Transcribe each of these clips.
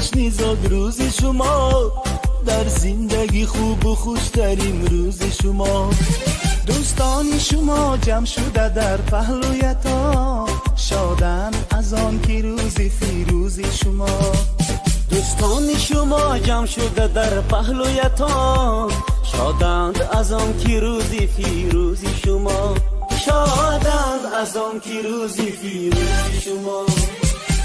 جشن زاد روز شما، در زندگی خوب و خوشترین روز شما. دوستان شما جمع شده در پهلویتان، شادند از آن که روز فیروز شما. دوستان شما جمع شده در پهلویتان، شادند از آن که روز فیروز شما. شادند از آن که روز فیروز شما.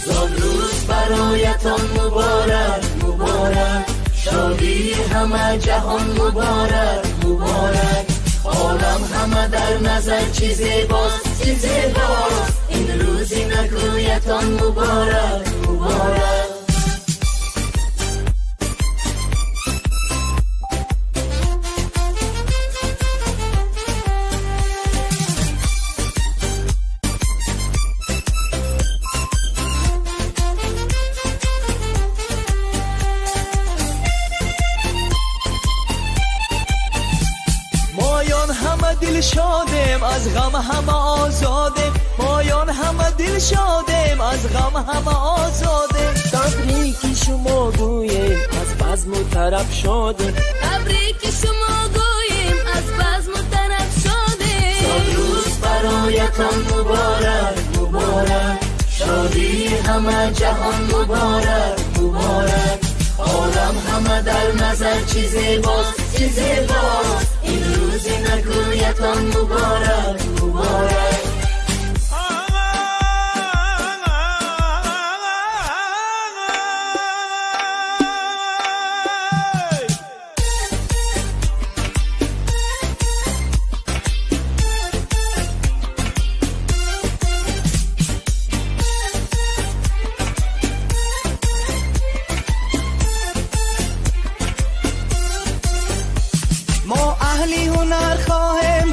زاد روز برایتان مبارک مبارک، شادی همه جهان مبارک مبارک. عالم همه در نظر چه زیباست چه زیباست، این روز نکویتان مبارک مبارک. دل شادیم از غم همه آزادیم، مایان همه دل شادیم از غم همه آزادیم. تبریک شما گوییم از بزم و طرب شادیم، تبریک شما گوییم از بزم و طرب شادیم. زاد روز برایتان مبارک مبارک، شادی همه جهان مبارک مبارک. عالم همه در نظر چه زیباست چه زیباست، این روز نکویتان مبارک مبارک.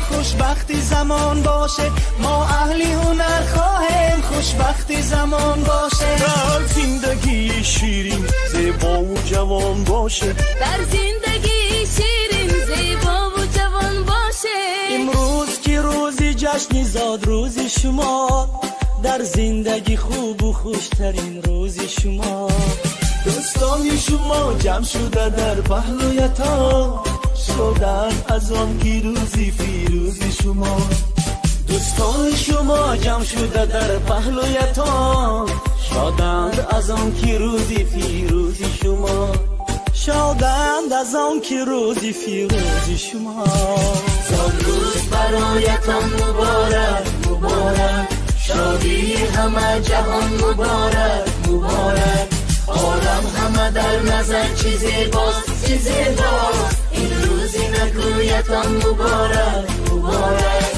خوشبختی زمان باشه، ما اهلی هنر خواهیم خوشبختی زمان باشه. در زندگی شیرین زیبا و جوان باشه، در زندگی شیرین زیبا و جوان باشه. امروز که روز جشن زاد روز شما، در زندگی خوب و خوشترین روز شما. دوستان شما جمع شده در پهلویتان، شادند از آن که روزی فیروز شما. دوستان شما جمع شده در پهلویتان، شادند از آن که روزی فیروز شما. شادند از آن که روزی فیروز شما. زاد روز برایتان مبارک مبارک، شادی همه جهان مبارک مبارک. عالم همه در نظر چه زیباست چه زیباست، این روز نکویتان مبارک مبارک.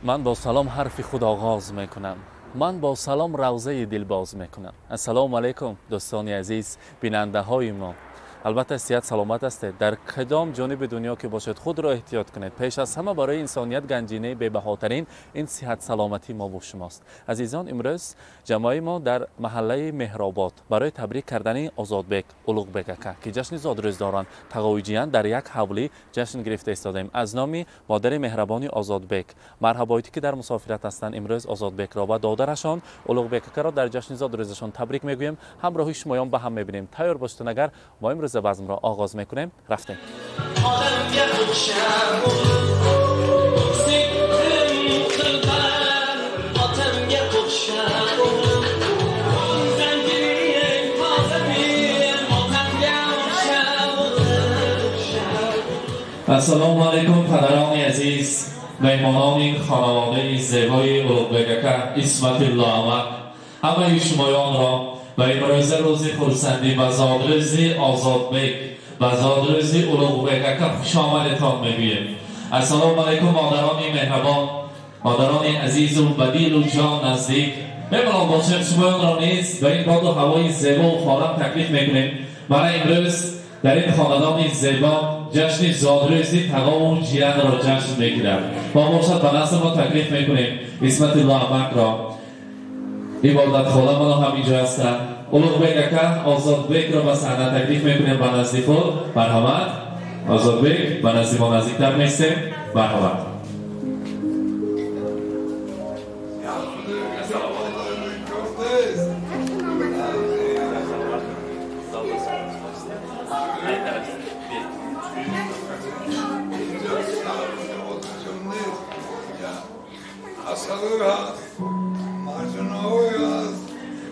من با سلام حرف خود آغاز میکنم، من با سلام روزه دل باز میکنم. السلام علیکم دوستان عزیز بیننده های ما. البته صحت سلامت است. در کدام جانب دنیا که باشد خود را احتیاط کنید. پیش از همه برای انسانیت گنجینه بی‌بهاترین این صحت سلامتی ما با شماست. عزیزان، امروز جمعی ما در محله مهرآباد برای تبریک کردن آزادبک اولوغبک اکا که جشن زادروز دارند تقویجیان در یک حولی جشن گرفته ایستادیم. از نام مادر مهربانی آزادبک مرحبایتی که در مسافرت هستند، امروز آزادبک را و دادرشان اولوغبک اکا را در جشن زادروزشان تبریک میگویم. همراه شمایان به هم میبینیم. تیار باشید. اگر ما امروز بزم را آغاز میکنیم. رفتیم. السلام علیکم پدران عزیز، مهمانان خانواده زیبای اولوغبک اکا اسمت الله احمد، همه شمایان را و امروز روز خرسندی و زادروز آزادبک و زادروز اولوغبک اکا خوش آمدتان میگویم. السلام علیکم مادران مهربان، مادران عزیز و بدیل و جان نزدیک. میمونم باشیم شمایان را نیز به این باد و هوای زیبا و خانم تکلیف میکنیم. برای امروز در این خاندان زیبا جشن زادروزی تقا و جیران را جشن میگیرد. با باشد به نسل ما تکلیف میکنیم اسمت الله احمد را. عبادت خدا ما هم اینجا هستند. اولوغبک اکا آزادبک را به صحنه تکلیف میکنیم. به نزدیک خود مرحمت. آزادبک به نزدیک ما نزدیکتر میستیم. مرحمت.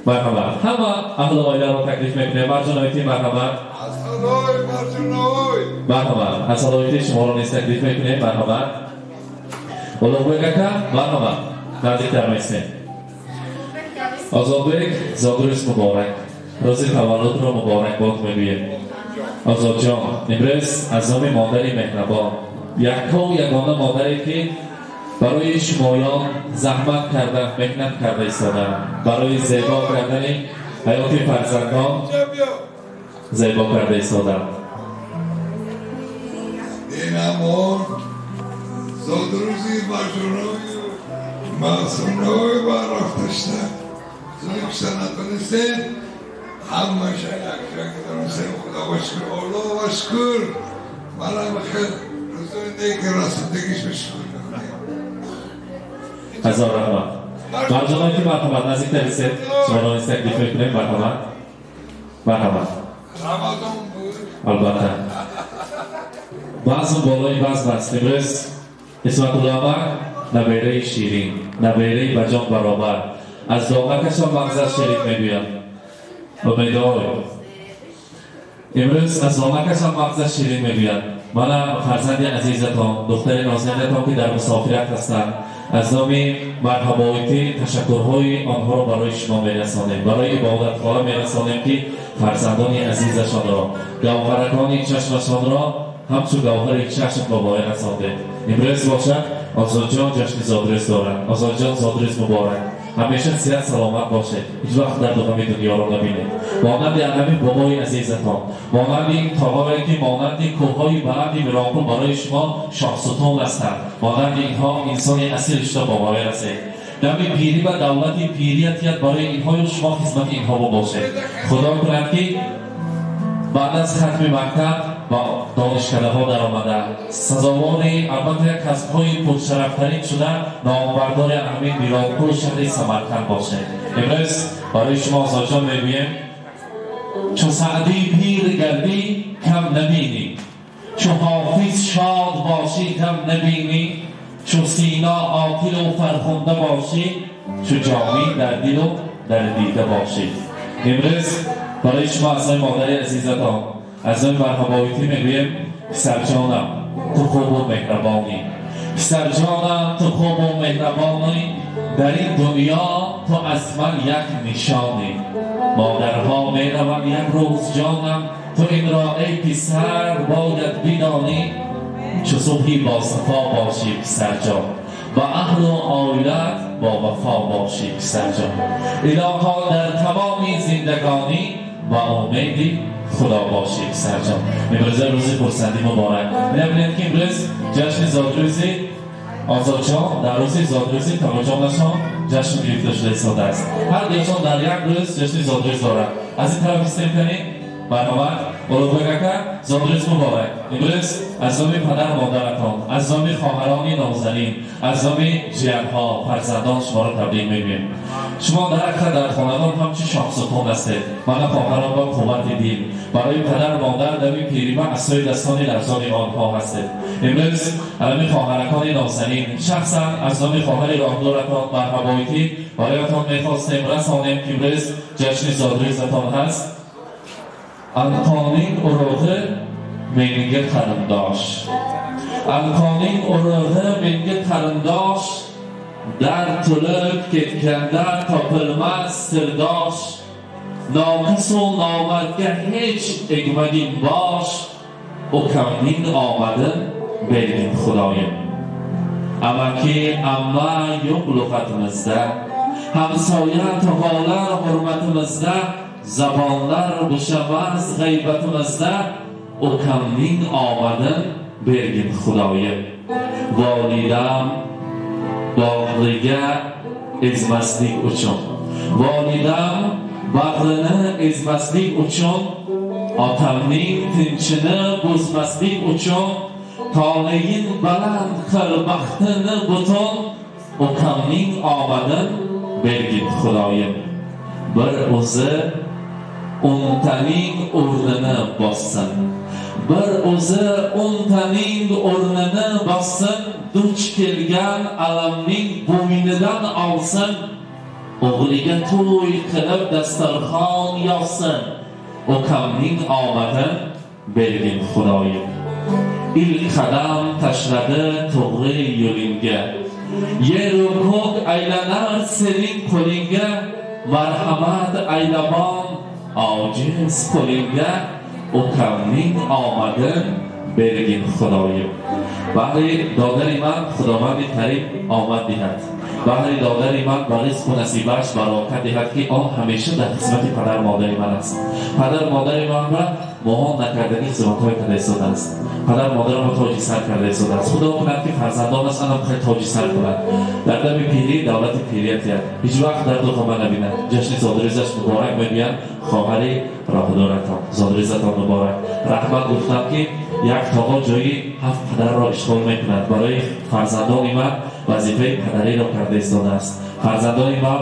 مرحبا همه اهل آیله رو تکلیف میکنه مرجانایتی مرحبا مرحبا اصالایتی شما رو نیست تکلیف میکنه مرحبا اولوگوی که مرحبا نزدیکتر میستیم آزادبک زادروز مبارک روز تولد رو مبارک باد میگویم آزاد جان امروز از نام مادری مهربان یگانه مادری که برای شمایان زحمت کرده محنت کرده ایستادند برای زیبا کردن حیات فرزندان زیبا کرده ایستادند این امور زادروزی مجرونای معصومنای براختشته زنیکشته نتونستیم همه یک دارستیم خدا بشکر الله بشکر منم خیلی روزونده که رسندگیش بشکر هزار رحمت مرجانایتی مرحمت نزدیکتر ایستید شما رو نیست تکلیف میکنیم مرحمت مرحمت رمضان بود البته بعض بالای بعض بست امروز اسمت الله نبیره شیرین نبیره بجان برابر از دامکشان مغزش شریف میگویم امیدوار امروز از دامکشان مغزش شیرین میگویم من فرزند عزیزتان دختر نازنینتان که در مسافرت هستند از نام مرحبایتی تشکرهای آنها را برای شما میرسانیم برای عبادتخواه میرسانیم که فرزندان عزیزشان را گوهرکان چشمشان را همچون گوهر چشم را باید رسانده امروز باشد آزاد جان جشن زادروز دارد آزاد جان زادروز مبارک همیشه صحت سلامت باشه هیچ وقت در غم دنیا را نبینید مانند همین بابای عزیزتان مانند این تاغایی که مانند کوههای بلند میرانپور برای شما شاهستان هستند مانند اینها انسان اصیل شده باور رسید نمی پیری و دولت پیریتیت برای اینها شما خدمت اینها باشه خدا کند که بعد از ختم مکتب با دانشکده ها در آمده سزاوار البته کسب‌های پرشرفترین شده نامبردار همین میرانپور شهر سمرقند باشه امروز برای شما آزاد جان میگویم چو سعدی پیر گردی کم نبینی چو حافظ شاد باشی کم نبینی چو سینا عاقل و فرخنده باشی چو جامی در دل و در دیده باشی امروز برای شما از مادر عزیزتان از این مرحبایتی میگویم پسر جانم تو خوب و مهربانی پسر جانم تو خوب و مهربانی در این دنیا تو از من یک نشانی مادرها میروم یک روز جانم تو این را ای پسر باید بدانی چو صبحی با صفا باشی پسر جان با اهل و عائلت با وفا باشی پسر جان الها در تمامی زندگانی با امیدی خدا باشی پسر جان امروز روز خرسندی مبارک می‌بینید که امروز جشن زادروزی آزاد جان در روز زادروزی تماشاشان جشن گرفته شده ایستاده است هر دیشان در یک روز جشن زادروز دارد از این طرف استیم کنید برنامه اولوگوی زادروز مبارک امروز از نام پدر مادرتان از نام خواهران نازنین از نام جیرها فرزندان شما را تبریک میگویم شما در خاندان همچون شاهستان هستید من خواهران با قوت دل برای پدر مادر در این پیری و عصای دستان لرزان آنها هستید امروز علمی خواهرکان نازنین شخصا از نام خواهر راهدارتان مرحبایتی برایتان میخواستیم رسانیم که امروز جشن زادروزتان هست القانین اروغه menga qarindosh alqoning urug'i menga qarindosh dard to'lib ketganda topilmas sirdosh noqis u nomardga hech egmagin bosh ukamning omadin bergin xudoyim amaki amma yo'q lug'atimizda hamsoya tog'alar hurmatimizda zabonlar bo'shamas g'aybatimizda ukamning omadin bergin xudoyim volidam bog'liga ezmaslik uchun volidam bag'rini ezmaslik uchun otamning tinchini buzmaslik uchun toleyin baland qil baxtini butun ukamning omadin bergin xudoyim bir o'zi o'ntaning o'rnini bossin bir o'zi o'ntaning o'rnini bossin, duch kelgan alamning bo'ynidan olsin, o'g'liga to'y qilib dasturxon yozsin, ukamning omadin bergin Xudoyim. İlk qadam tashladi to'g'ri yo'lingga, yer u ko'k aylanar sening qo'lingga, marhamat aylamon ojiz qo'lingga, ukamning omadin bergin Xudoyim. Bahri dodari man Xudovandi karim omad dihad. Bahri dodari man ba rizq و نصیبش برکت دهد که آن همیشه در خدمت پدر مادر من است. پدر مادر من را مهان نکردنی خدمت‌های پدر ساده است. پدر مادر ما تاج سر کرده ساده است. خدا کند که فرزندانش هم خیلی تاج سر کند. در دم پیری دولت پیریت کرد. هیچ وقت در دو خانه نبیند. جشن زادروزش مبارک میگویند. خواهری راهدارتان زادروزتان مبارک. رحمت گفتم که یک تاقا جایی 7 پدر را اشغال میکند. برای فرزندان من وظیفه پدری را کرده ایستاده است. فرزندان من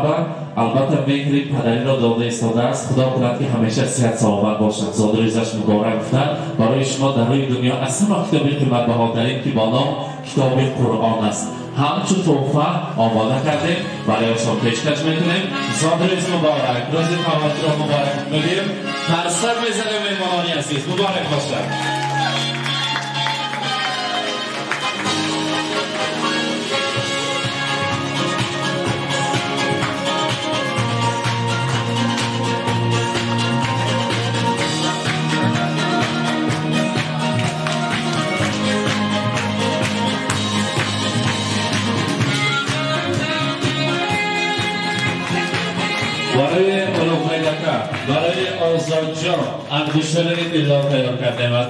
البته مهری پدری را داده ایستاده است. خدا کند که همیشه صحت سلامت باشد. زادروزش مبارک گفتند. برای شما در روی دنیا اصلا کتابی قیمت بهاترین که با نام کتاب قرآن است. همچون تحفه آماده کردیم برای شما پیشکش میکنیم. زادروز مبارک، روز تولد را مبارک میگیم. هر سر میزنیم مهمانانی عزیز مبارک باشد. برای اولوگرگکا، برای آزادجان انگشتری اطلاع تیار کردیم و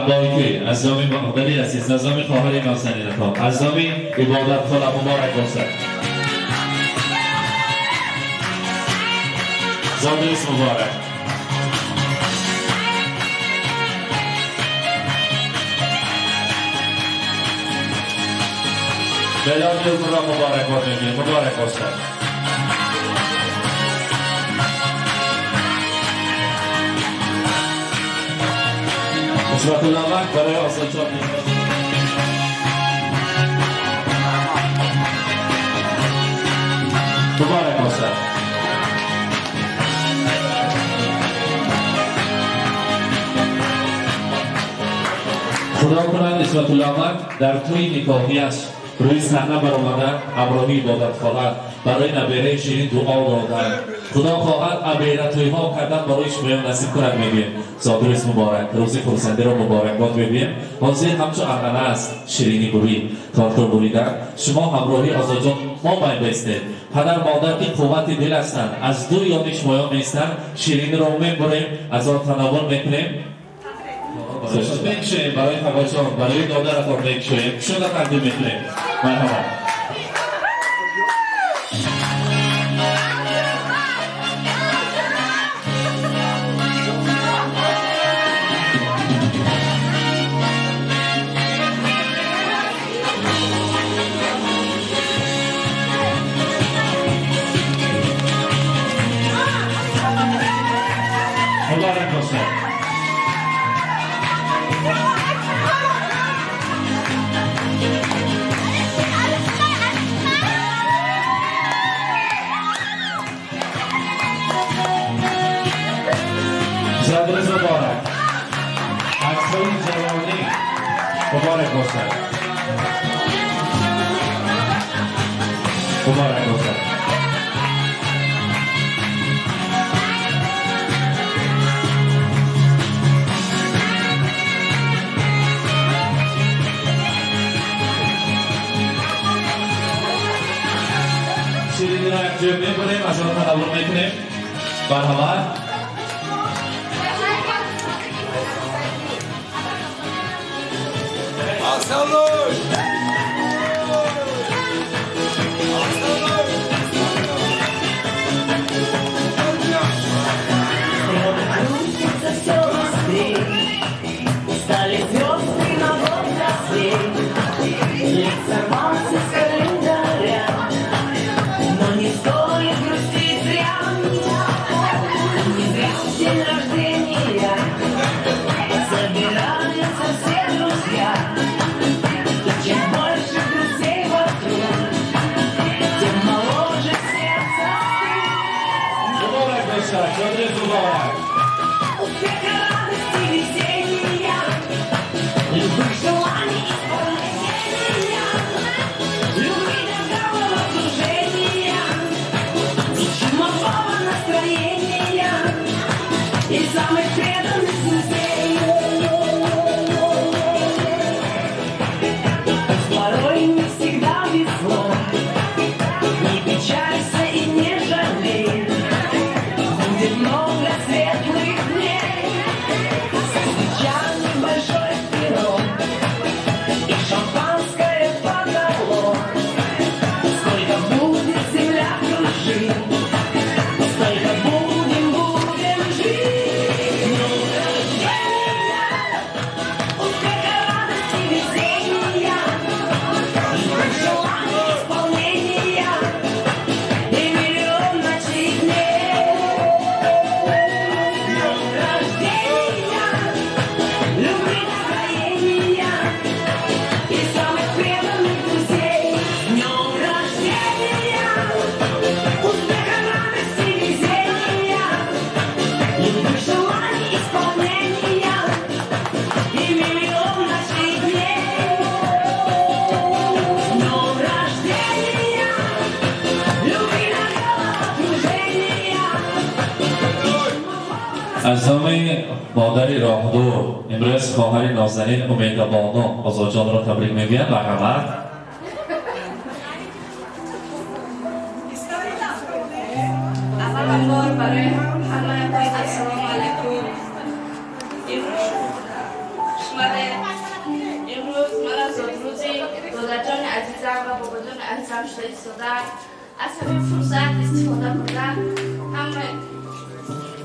بایکی از نام مقدری عزیز، از نام خواهر امام سنیدتان، از نام عبادت خدا مبارک باشد. زادروز مبارک. میلاد را مبارک باد میگیم، مبارک باشد. نسبت الامت برای آزادجان مبارک باشد. خدا کند نسبت الامت در توی نکاحیش روی صحنه برآمده ابراهی عبادت خواهد برای نبیره شیرین دعا دادن. خدا خواهد ابیره توی ها کردن برای شما نصیب کند میگیم. زادروز مبارک، روز خورسندی را مبارک باد میگیم. حاضر همچون ارنانه است شیرینی بری تارتور بریدن. شما همراهی آزادجان ما باید بایستید. پدر مادر که قوت دل هستند از دو یاد شما نیستند. شیرینی را میبریم از آن تناول میکنیم. میکشیم برای خواهشان برای دادرتان میکشیم. شده تقدیم میکنیم. مرحبا. مبارک باشد. زادروز مبارک. عکس‌های جوانی مبارک باشد. مبارک باشد. شیرینی را یک جای میبریم از آن تناول میکنیم. مرحبا. День рождения از نام مادر راهدو امروز خواهر نازنین امیدبانو آزاد جان را تبریک میگویم. مرحمت. اول بار برای همه السلام علیکم. امروز من از روزی دادر جان عزیزم و بابا جان عزیزم شده ایستادم. از همین فرصت استفاده کردم همه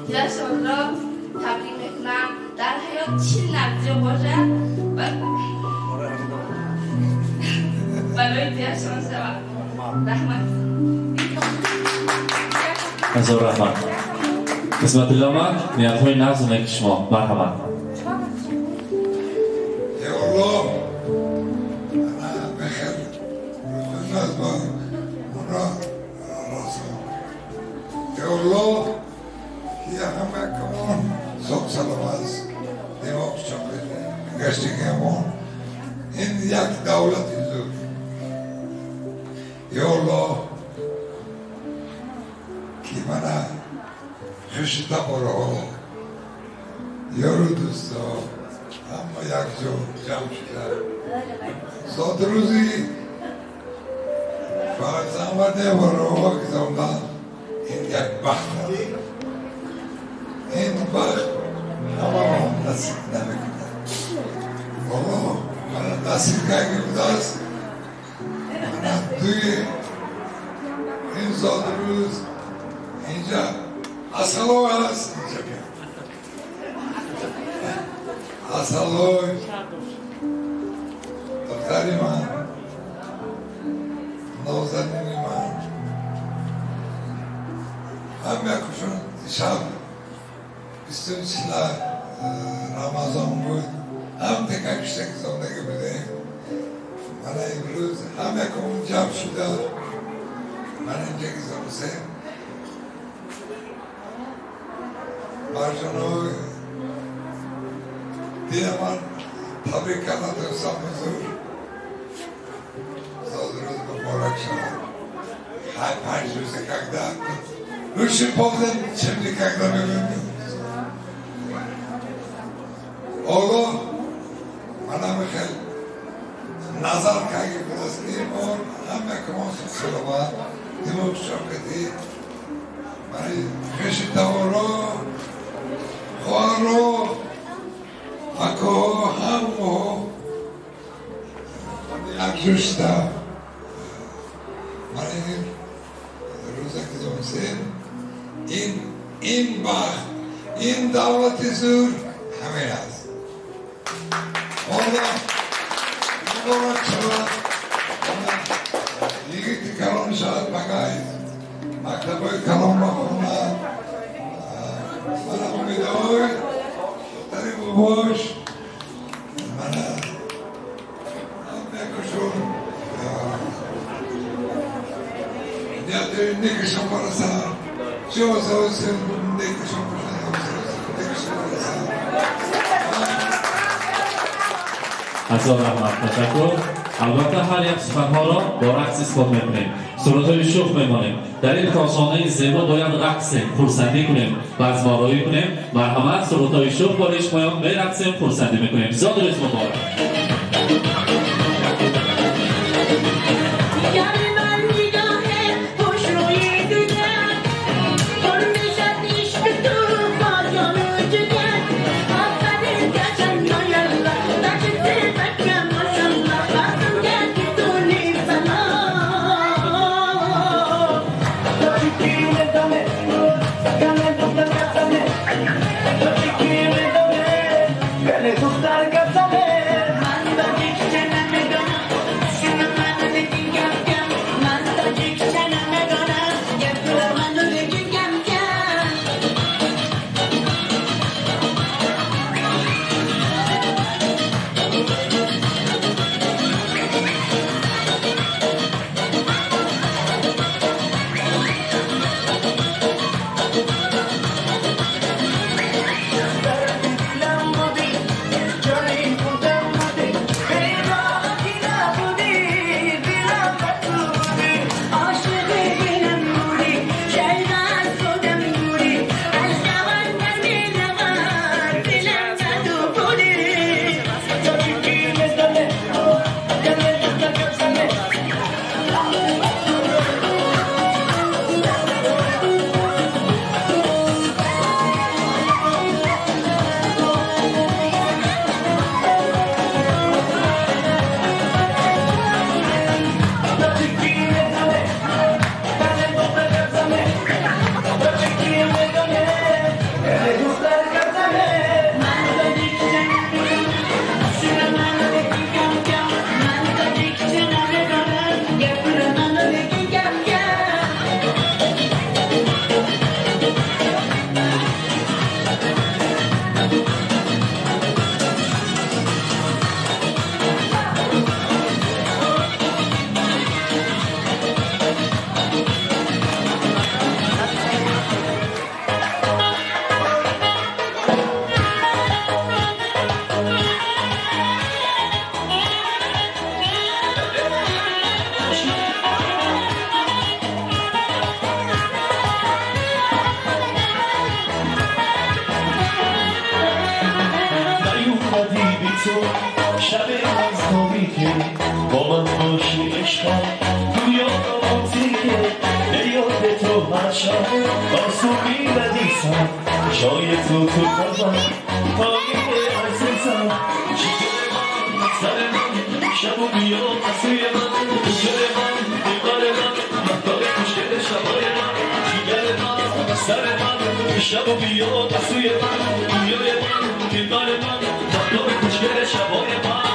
جشن را تبریک میکنم. در حیات چی نقضی باشه برای جشن سوا رحمت. هزار رحمت. قسمت الله من نیت های نظم که شما. مرحبا. یا الله انا بخیر روز با اونا راسم. یا الله که همه کمان صبح سلام از دماغ چون گشتی کمان این یک دولتی زور. یا الله که منه خشتا برا یارو دوستا اما یک جو جمع شده سات روزی فرز آمده برا که زمدن این یک بخت این بخت همه هم نصیب نمیکنه. والله من نصیب که بوده است من توی این سات روز اینجا اصلوی هست اینجا بیاد اصلوی دختری من نازنینی من هم یکشون شب 24 رمضان بود هم تکشته که زندگی بوده. من امروز هم یکمون جمع شده من اینجا که زمسه مرجانوی دیگه من تبریک کنم دوستان بزرگ زاد روز مبارک شد. هر 5 روز کگده روشی پاودن چمنی کگده ببینیم آقا من همه خیلی نظر کگی بدست این بار همه کمان سلامت دیمو شاکتی برای خشی تورا خوارو اکو همو یک جوشتا من این روزه که زمسین این بخت این دولت زور همین هست. آنها مبارک شود دیگه که کلام شاید بگاید مکتب های کلام بخونم من امیدوار دختری باباش من نکشون نیاد نکشون برسن چه واسه نکشون برسن. هزار رحمت. تشکر. البته هر یک سخنها را با رقص اثبات میکنیم. صورتهای شوخ میمانیم. در این کاشانه زیبا باید رقص خرسندی کنیم و از مارایی کنیم. مرحمت. صورتهای شوخ با ریشمایان میرقصیم خرسندی میکنیم. زاد روز مبارک. شب از تاریکه با من باشی عشقم دنیا روزیه به یاد تو هر شب آسوبی ندیسم جای تو قلبم پایین عزیزم شکر من سر من شب و بیا پسوی من دوگر من دیوار من مختار خوشگل شبای من دیگر من سر من شب و بیا پسوی من دنیای من دیوار من مختار خوشگل شبای من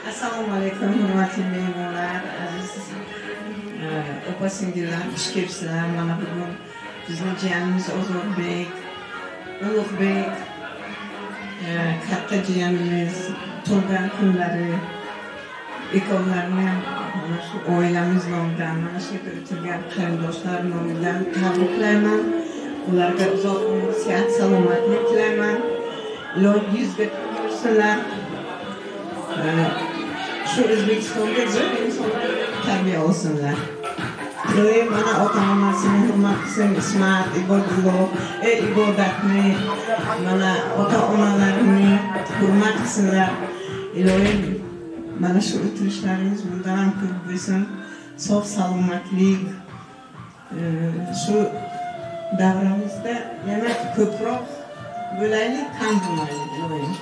Assalomu alaykum, hurmatli mehmonlar, aziz opa-singillar, xush kelibsizlar. Mana bugun bizning jiyanimiz Ozodbek, Ulug'bek, katta jiyanimiz tug'ilgan kunlari ikkovlarini mana shu oilamiz nomidan, mana shu yerda o'tirgan qarindoshlar nomidan tabriklayman. Ularga uzoq umr, sihat, salomatlik tilayman. Ilohim yuzga ko'rsinlar. Şu O'zbekistonga zo'r insonlar tarbiya olsinlar. Mana ota-onasini hurmat qilsin, Ismat, Ibodulloh, ibodatni, mana ota-onalarini hurmat qilsinlar. Ilohim mana shu o'tirishlarimiz bundan ham ko'p bo'lsin. Sog' salomatlik, shu davramizda yana ko'proq bo'laylik, kam bo'lmaylik, ilohim.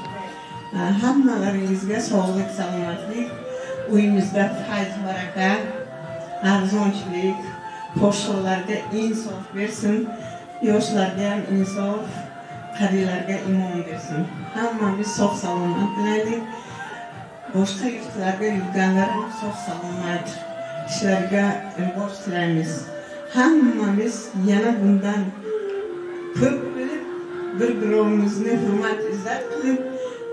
Hammalaringizga sog'lik, salomatlik, uyimizda fayz, baraka, arzonchilik, podsholarga insof bersin, yoshlarga ham insof, qarilarga iymon bersin. Hammamiz sog' salomat bo'laylik. Boshqa yurtlarga yurganlar ham sog' salomat, ishlariga rivoj tilaymiz. Hammamiz yana bundan ko'p bilib, bir-birimizni hurmat, izzat qilib,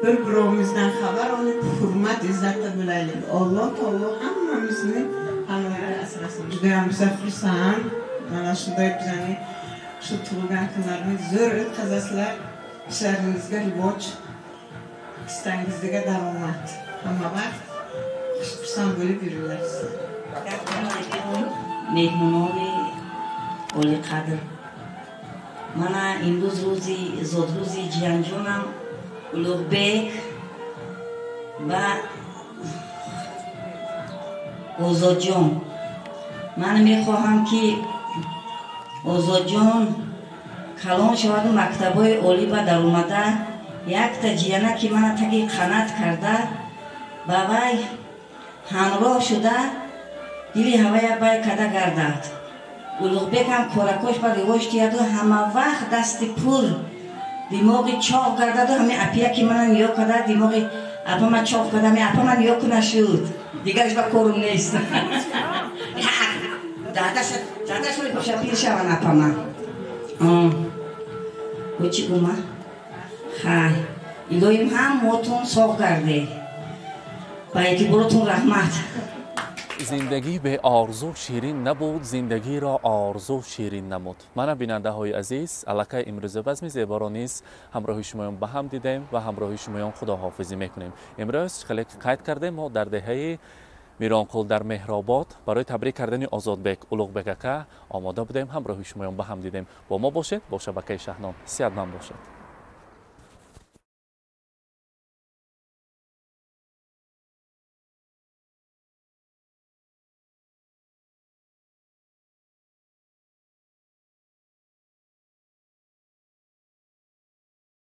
bir-birimizdan xabar olib, hurmat, izzatda bo'laylik. Alloh taolo hammamizni hammaga asrasin. Juda ham biz xursand, mana shunday bizning shu tug'ilgan kunlarni zo'r o'tkazasizlar. Ishlaringizga rivoj, istangizga daromad. Hamma vaqt xursand bo'lib yuringlar. Mehmononi oli qadr. Mana imroz zodruzi jiyanjonam Ulug'bek va Ozodjon. Man میخواهم Ozodjon kalon shahadu maktaboy oli va dar omada یک تا جیانه که من تگی قنات کرده با وی همراه شده دیلی هوای بای کده گردد اولوغبک هم کارکوش با ریوش تیادو همه وقت دست پر دماغی چاق گردد و همه اپیه که من نیا کده دماغی اپا من چاق کده همه اپا من نیا کنه شد دیگرش با کارم نیست زده شوی پشه پیش من اپا من و چی گومه؟ خای ایلویم هم موتون ساق کرده با یکی بروتون رحمت زندگی به آرزو شیرین نبود، زندگی را آرزو شیرین نمود. من بیننده های عزیز، الکه امروز بزم زیبا را نیز همراه شمایان به هم دیدیم و همراه شمایان خداحافظی میکنیم. امروز خیلی قید کردیم ما در دهه میرانکول در مهرآباد برای تبریک کردن آزادبک اولوغبک آماده بودیم، همراه شمایان به هم دیدیم. با ما باشید، با شبکه شهنام صحتمند باشید.